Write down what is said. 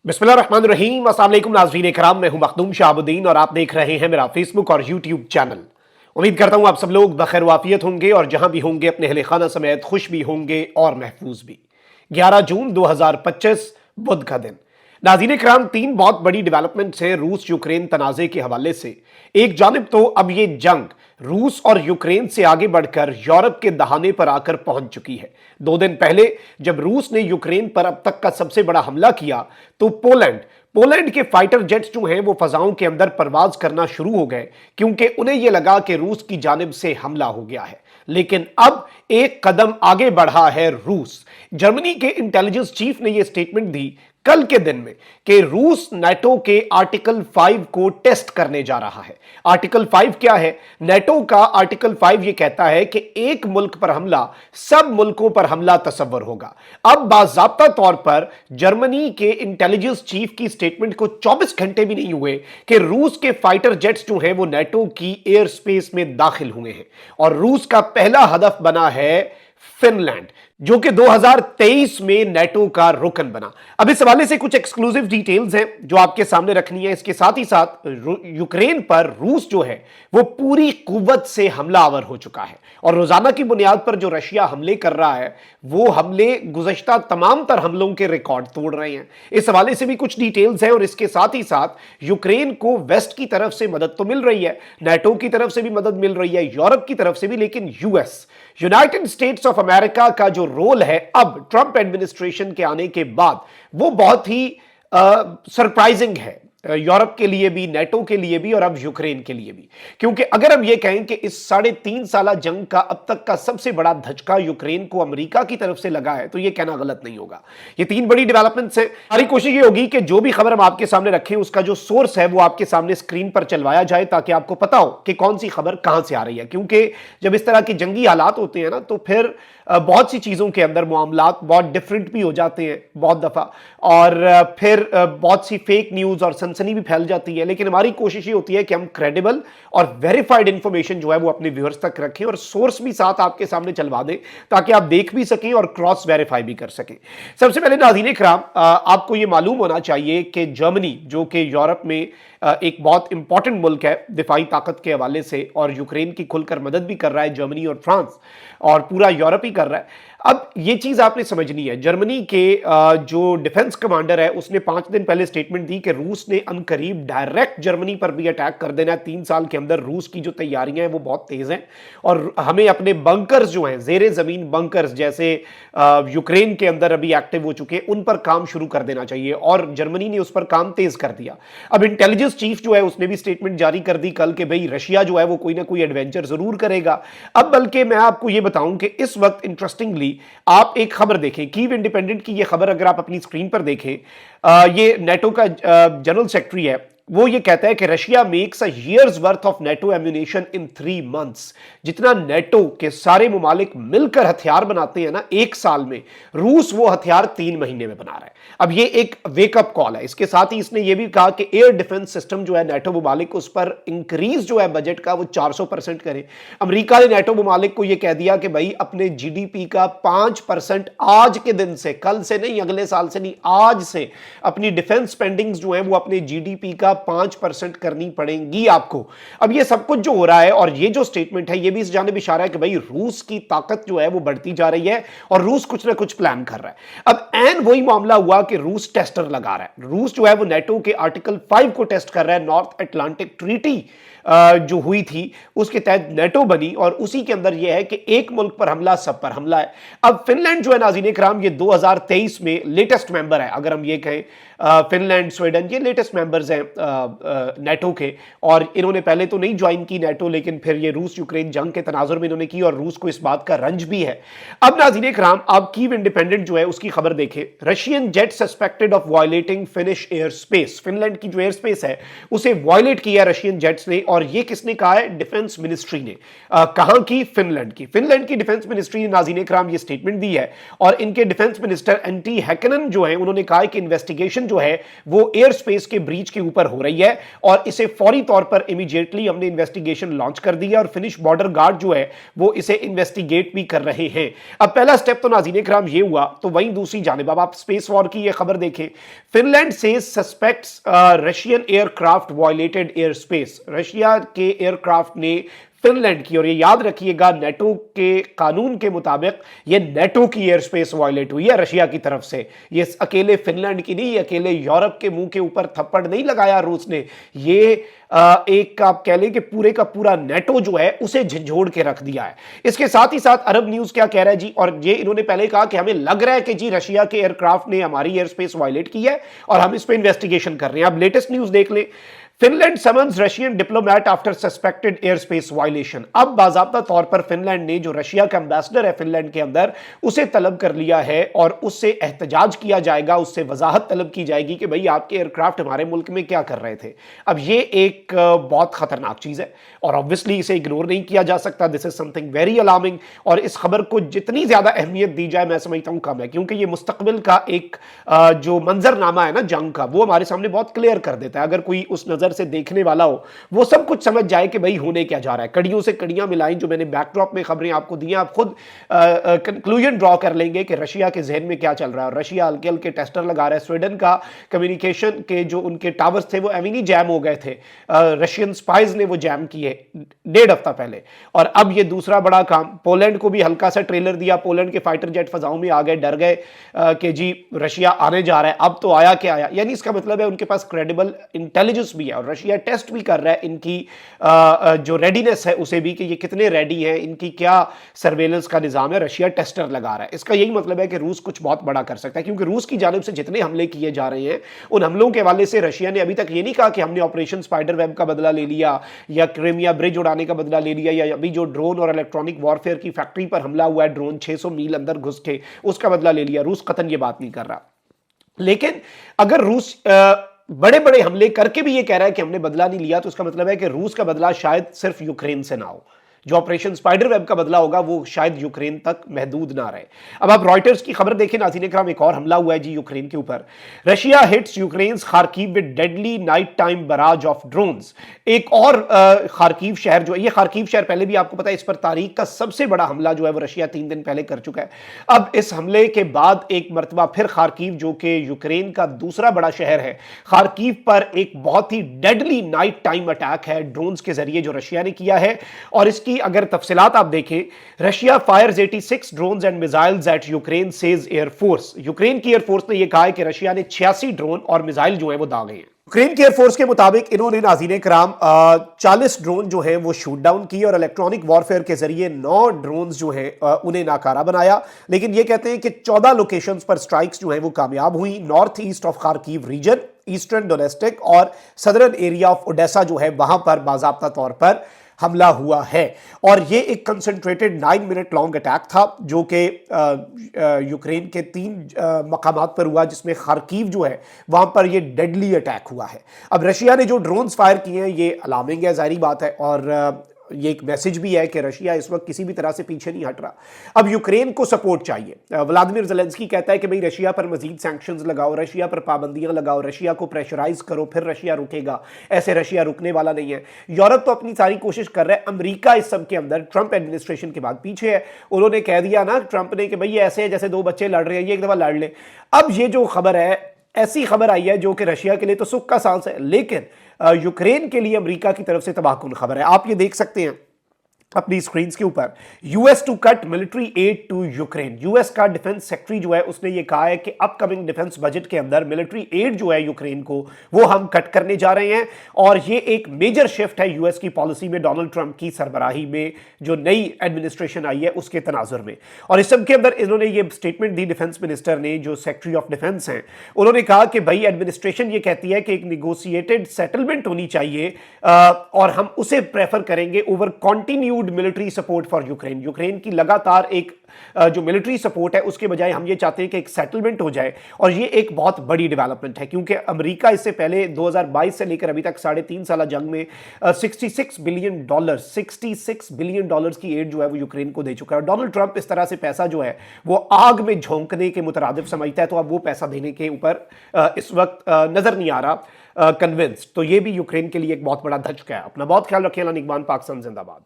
बिस्मिल्लाहिर्रहमानिर्रहीम। अस्सलाम वालेकुम नाज़रीन कराम, मैं हूं मखदूम शाहबुद्दीन और आप देख रहे हैं मेरा फेसबुक और यूट्यूब चैनल। उम्मीद करता हूं आप सब लोग बखैर वाफियत होंगे और जहां भी होंगे अपने अहले खाना समेत खुश भी होंगे और महफूज भी। 11 जून 2025 बुध का दिन। नाज़रीन कराम, तीन बहुत बड़ी डेवलपमेंट्स हैं रूस यूक्रेन तनाज़े के हवाले से। एक जानिब तो अब ये जंग रूस और यूक्रेन से आगे बढ़कर यूरोप के दहाने पर आकर पहुंच चुकी है। 2 दिन पहले जब रूस ने यूक्रेन पर अब तक का सबसे बड़ा हमला किया तो पोलैंड के फाइटर जेट्स जो हैं वो फजाओं के अंदर परवाज करना शुरू हो गए, क्योंकि उन्हें यह लगा कि रूस की जानिब से हमला हो गया है। लेकिन अब एक कदम आगे बढ़ा है रूस। जर्मनी के इंटेलिजेंस चीफ ने यह स्टेटमेंट दी कल के दिन में कि रूस नाटो के आर्टिकल 5 को टेस्ट करने जा रहा है। आर्टिकल 5 क्या है? नाटो का आर्टिकल 5 यह कहता है कि एक मुल्क पर हमला सब मुल्कों पर हमला तस्वर होगा। अब बाज़ाब्ता तौर पर जर्मनी के इंटेलिजेंस चीफ की स्टेटमेंट को 24 घंटे भी नहीं हुए कि रूस के फाइटर जेट्स जो हैं वो नाटो की एयर स्पेस में दाखिल हुए हैं और रूस का पहला हदफ बना है फिनलैंड, जो कि 2023 में नाटो का रुकन बना। अब इस हवाले से कुछ एक्सक्लूसिव डिटेल्स हैं जो आपके सामने रखनी है। इसके साथ ही साथ यूक्रेन पर रूस जो है वो पूरी कुव्वत से हमलावर हो चुका है और रोजाना की बुनियाद पर जो रशिया हमले कर रहा है वो हमले गुज़श्ता तमाम तर हमलों के रिकॉर्ड तोड़ रहे हैं। इस हवाले से भी कुछ डिटेल्स हैं और इसके साथ ही साथ यूक्रेन को वेस्ट की तरफ से मदद तो मिल रही है, नाटो की तरफ से भी मदद मिल रही है, यूरोप की तरफ से भी, लेकिन US United states of America का जो रोल है अब ट्रंप एडमिनिस्ट्रेशन के आने के बाद वो बहुत ही सरप्राइजिंग है यूरोप के लिए भी, नाटो के लिए भी और अब यूक्रेन के लिए भी। क्योंकि अगर हम ये कहें कि इस 3.5 साल जंग का अब तक का सबसे बड़ा धचका यूक्रेन को अमेरिका की तरफ से लगा है तो ये कहना गलत नहीं होगा। ये तीन बड़ी डेवलपमेंट्स है। हमारी कोशिश ये होगी कि जो भी खबर हम आपके सामने रखें उसका जो सोर्स है वो आपके सामने स्क्रीन पर चलवाया जाए ताकि आपको पता हो कि कौन सी खबर कहां से आ रही है। क्योंकि जब इस तरह के जंगी हालात होते हैं ना तो फिर बहुत सी चीज़ों के अंदर मामलात बहुत डिफरेंट भी हो जाते हैं बहुत दफ़ा, और फिर बहुत सी फेक न्यूज़ और सनसनी भी फैल जाती है। लेकिन हमारी कोशिश ये होती है कि हम क्रेडिबल और वेरीफाइड इंफॉर्मेशन जो है वो अपने व्यूअर्स तक रखें और सोर्स भी साथ आपके सामने चलवा दें ताकि आप देख भी सकें और क्रॉस वेरीफाई भी कर सकें। सबसे पहले नाज़रीन इकराम, आपको ये मालूम होना चाहिए कि जर्मनी जो कि यूरोप में एक बहुत इंपॉर्टेंट मुल्क है दिफाई ताकत के हवाले से और यूक्रेन की खुलकर मदद भी कर रहा है, जर्मनी और फ्रांस और पूरा यूरोप ही कर रहा है। अब ये चीज आपने समझनी है। जर्मनी के जो डिफेंस कमांडर है उसने 5 दिन पहले स्टेटमेंट दी कि रूस ने अनकरीब डायरेक्ट जर्मनी पर भी अटैक कर देना है। 3 साल के अंदर रूस की जो तैयारियां हैं वो बहुत तेज हैं और हमें अपने बंकर्स जो हैं, जेरे जमीन बंकर्स जैसे यूक्रेन के अंदर अभी एक्टिव हो चुके हैं, उन पर काम शुरू कर देना चाहिए और जर्मनी ने उस पर काम तेज कर दिया। अब इंटेलिजेंस चीफ जो है उसने भी स्टेटमेंट जारी कर दी कल कि भाई रशिया जो है वो कोई ना कोई एडवेंचर जरूर करेगा। अब बल्कि मैं आपको ये बताऊं कि इस वक्त इंटरेस्टिंगली आप एक खबर देखें, कीव इंडिपेंडेंट की ये खबर अगर आप अपनी स्क्रीन पर देखें, ये नाटो का जनरल सेक्रेटरी है, वो ये कहता है कि Russia makes a years worth of NATO ammunition in 3 months. जितना नेटो के सारे मुमालिक मिलकर हथियार बनाते हैं ना एक साल में, रूस वो हथियार 3 महीने में बना रहा है। अब ये एक वेकअप कॉल है। इसके साथ ही इसने ये भी कहा कि एयर डिफेंस सिस्टम जो है नेटो मुमालिक उस पर इंक्रीज जो है बजट का वो 400% करे। अमेरिका ने नेटो मुमालिक को ये कह दिया कि भाई अपने जीडीपी का 5% आज के दिन से, कल से नहीं, अगले साल से नहीं, आज से अपनी डिफेंस स्पेंडिंग्स जो है वो अपने जीडीपी का 5% करनी पड़ेंगी आपको। अब ये सब कुछ जो हो रहा है और ये जो स्टेटमेंट है ये भी इस जानिब इशारा है कि भाई रूस की ताकत जो है वो बढ़ती जा रही है और रूस कुछ ना कुछ प्लान कर रहा है। अब एन वही मामला हुआ कि रूस टेस्टर लगा रहा है। रूस जो है वो नेटो के आर्टिकल 5 को टेस्ट कर रहा है। नॉर्थ अटलांटिक ट्रीटी जो हुई थी उसके तहत नेटो बनी और उसी के अंदर यह है कि एक मुल्क पर हमला सब पर हमला है। अब फिनलैंड जो है नाज़रीन इकराम ये 2023 में लेटेस्ट मेंबर है। अगर हम ये कहें फिनलैंड, स्वीडन ये लेटेस्ट मेंबर्स हैं नेटो के और इन्होंने पहले तो नहीं ज्वाइन की नेटो, लेकिन फिर ये रूस यूक्रेन जंग के तनाजुर में इन्होंने की और रूस को इस बात का रंज भी है। अब नाज़रीन इकराम आप कीव इंडिपेंडेंट जो है उसकी खबर देखें, Russian jet suspected of violating finish air space. Finland की जो एयर स्पेस है उसे वायलेट किया रशियन जेट्स ने और ये किसने कहा है? डिफेंस मिनिस्ट्री ने। कहां की? फिनलैंड की। फिनलैंड की डिफेंस मिनिस्ट्री ने नाज़रीन इकराम ये स्टेटमेंट दी है और इनके डिफेंस मिनिस्टर एंटी हैकनन जो है उन्होंने कहा है कि इन्वेस्टिगेशन जो है वो एयर स्पेस के ब्रीच के ऊपर हो रही है और इसे फौरी तौर पर इमीडिएटली हमने इन्वेस्टिगेशन लॉन्च कर दिया और फिनिश बॉर्डर गार्ड जो है वो इसे इन्वेस्टिगेट भी कर रहे हैं। अब पहला स्टेप तो नाज़रीन किराम ये हुआ, तो वहीं दूसरी जानिब अब आप स्पेस वॉर की ये खबर देखें। फिनलैंड से suspects Russian aircraft violated air space. Russia के एयरक्राफ्ट ने फिनलैंड की, और ये याद रखिएगा नेटो के कानून के मुताबिक ये नेटो की एयर स्पेस वायलेट हुई है रशिया की तरफ से। ये अकेले फिनलैंड की नहीं, अकेले यूरोप के मुंह के ऊपर थप्पड़ नहीं लगाया रूस ने, ये एक आप कह लें कि पूरे का पूरा नेटो जो है उसे झंझोड़ के रख दिया है। इसके साथ ही साथ अरब न्यूज क्या कह रहा है जी, और ये इन्होंने पहले कहा कि हमें लग रहा है कि जी रशिया के एयरक्राफ्ट ने हमारी एयर स्पेस वायलेट की है और हम इस पर इन्वेस्टिगेशन कर रहे हैं। अब लेटेस्ट न्यूज देख लें। Finland summons Russian diplomat after suspected air space violation. अब बाज़ाब्ता तौर पर फिनलैंड ने, जो रशिया का एम्बेसडर है फिनलैंड के अंदर, उसे तलब कर लिया है और उससे एहतजाज किया जाएगा, उससे वजाहत तलब की जाएगी कि भाई आपके एयरक्राफ्ट हमारे मुल्क में क्या कर रहे थे। अब ये एक बहुत खतरनाक चीज़ है और ऑब्वियसली इसे इग्नोर नहीं किया जा सकता। This is something very alarming और इस खबर को जितनी ज़्यादा अहमियत दी जाए मैं समझता हूँ कम है, क्योंकि ये मुस्तकबिल का एक जो मंजरनामा है ना जंग का, वो हमारे सामने बहुत क्लियर कर देता है। अगर कोई उस नज़र से देखने वाला हो वो सब कुछ समझ जाए कि भाई होने क्या जा रहा है। कड़ियों से कड़ियां मिलाएं, जो मैंने बैकड्रॉप में खबरें आपको दी हैं, आप खुद कंक्लूजन ड्रॉ कर लेंगे कि रशिया के जहन में क्या चल रहा है। रशिया हल्के हल्के टेस्टर लगा रहा है। स्वीडन का कम्युनिकेशन के जो उनके टावर्स थे वो एमिनी जैम हो गए थे, रशियन स्पाइज ने वो जैम किए 1.5 हफ्ता पहले। और अब ये दूसरा बड़ा काम, पोलैंड को भी हल्का सा ट्रेलर दिया, पोलैंड के फाइटर जेट फजाओं में आ गए, डर गए कि जी रशिया आने जा रहा है। अब तो आया क्या आया, यानी इसका मतलब है उनके पास क्रेडिबल इंटेलिजेंस भी है और रशिया टेस्ट भी कर रहा है इनकी जो रेडीनेस है उसे भी, कि ये कितने रेडी हैं, इनकी क्या सर्वेलेंस का निजाम है, रशिया टेस्टर लगा रहा है। इसका यही मतलब है कि रूस कुछ बहुत बड़ा कर सकता है, क्योंकि रूस की जानिब से जितने हमले किए जा रहे हैं उन हमलों के हवाले से रशिया ने अभी तक ये नहीं कहा कि हमने ऑपरेशन स्पाइडर वेब का बदला ले लिया या क्रीमिया ब्रिज उड़ाने का बदला ले लिया, या अभी जो ड्रोन और इलेक्ट्रॉनिक वॉरफेयर की फैक्ट्री पर हमला हुआ है, ड्रोन 600 मील अंदर घुस के, उसका बदला ले लिया। रूस कतन ये बात नहीं कर रहा। लेकिन अगर रूस बड़े बड़े हमले करके भी ये कह रहा है कि हमने बदला नहीं लिया, तो इसका मतलब है कि रूस का बदला शायद सिर्फ यूक्रेन से ना हो। जो ऑपरेशन स्पाइडर वेब का बदला होगा वो शायद यूक्रेन तक महदूद ना रहे। अब आप रॉयटर्स की खबर देखें नाज़रीन इकराम, एक और हमला हुआ है जी यूक्रेन के ऊपर। Russia hits Ukraine Kharkiv with deadly night time barrage of drones. एक और खार्किव शहर जो है, ये खार्किव शहर पहले भी आपको पता है, इस पर तारीख का सबसे बड़ा हमला जो है वो रशिया 3 दिन पहले कर चुका है। अब इस हमले के बाद एक मरतबा फिर खार्किव, जो कि यूक्रेन का दूसरा बड़ा शहर है, खार्किव पर एक बहुत ही डेडली नाइट टाइम अटैक है ड्रोन्स के जरिए जो रशिया ने किया है। और इसकी अगर तफसीलात आप देखें, Russia fires 86 drones and missiles at Ukraine says air force. Ukraine की एयरफोर्स ने यह कहा है कि रशिया ने 86 ड्रोन और मिसाइल जो है वो दागे हैं। यूक्रेन की एयरफोर्स के मुताबिक इन्होंने नाज़रीन कराम 40 ड्रोन जो है वो शूट डाउन किए और इलेक्ट्रॉनिक वॉरफेयर के जरिए 9 ड्रोन जो है उन्हें नाकारा बनाया। लेकिन ये कहते हैं कि 14 लोकेशंस पर स्ट्राइक्स जो है वो कामयाब हुई। North east of Kharkiv region, eastern Donetsk और सदर्न एरिया ऑफ ओडेसा जो है वहां पर बाज़ाब्ता तौर पर हमला हुआ है। और ये एक कंसंट्रेटेड 9 मिनट लॉन्ग अटैक था जो कि यूक्रेन के 3 मकामात पर हुआ, जिसमें खार्किव जो है वहां पर ये डेडली अटैक हुआ है। अब रशिया ने जो ड्रोन्स फायर किए हैं ये अलार्मिंग है, जाहिर बात है, और ये एक मैसेज भी है कि रशिया इस वक्त किसी भी तरह से पीछे नहीं हट रहा। अब यूक्रेन को सपोर्ट चाहिए। व्लादिमीर ज़ेलेंस्की कहता है कि भाई रशिया पर मजीद सैंक्शंस लगाओ, रशिया पर पाबंदियां लगाओ, रशिया को प्रेशराइज करो, फिर रशिया रुकेगा। ऐसे रशिया रुकने वाला नहीं है। यूरोप तो अपनी सारी कोशिश कर रहा है, अमेरिका इस सब के अंदर ट्रंप एडमिनिस्ट्रेशन के बाद पीछे है। उन्होंने कह दिया ना ट्रंप ने कि भाई ऐसे जैसे 2 बच्चे लड़ रहे हैं, ये एक दफा लड़ ले। अब ये जो खबर है, ऐसी खबर आई है जो कि रशिया के लिए तो सुख का सांस है, लेकिन यूक्रेन के लिए अमेरिका की तरफ से तबाहकुन खबर है। आप ये देख सकते हैं अपनी स्क्रीन के ऊपर, US to cut military aid to Ukraine. US का डिफेंस सेक्रेटरी जो है उसने ये कहा है कि अपकमिंग डिफेंस बजट के अंदर मिलिट्री एड जो है यूक्रेन को वो हम कट करने जा रहे हैं। और ये एक मेजर शिफ्ट है यूएस की पॉलिसी में, डोनाल्ड ट्रंप की सरबराही में जो नई एडमिनिस्ट्रेशन आई है उसके तनाजुर में। और इस सब के अंदर इन्होंने ये स्टेटमेंट दी, डिफेंस मिनिस्टर ने, जो सेक्रेटरी ऑफ डिफेंस हैं, उन्होंने कहा कि भाई एडमिनिस्ट्रेशन ये कहती है कि एक निगोशिएटेड सेटलमेंट होनी चाहिए और हम उसे प्रेफर करेंगे over continue military support for Ukraine. Ukraine की लगातार एक जो मिलिट्री सपोर्ट है उसके बजाय हम ये चाहते हैं कि एक सेटलमेंट हो जाए। और ये एक बहुत बड़ी डेवलपमेंट है, क्योंकि अमेरिका इससे पहले 2022 से लेकर अभी तक 3.5 साल जंग में $66 बिलियन की एड जो है वो यूक्रेन को दे चुका है। डोनाल्ड ट्रंप इस तरह से पैसा जो है वो आग में झोंकने के मुतरादिफ समझता है, तो अब वो पैसा देने के ऊपर इस वक्त नजर नहीं आ रहा। कन्विंस्ड, तो ये भी यूक्रेन के लिए एक बहुत बड़ा धचका है। अपना बहुत ख्याल रखें। निगमान, पाकिस्तान जिंदाबाद।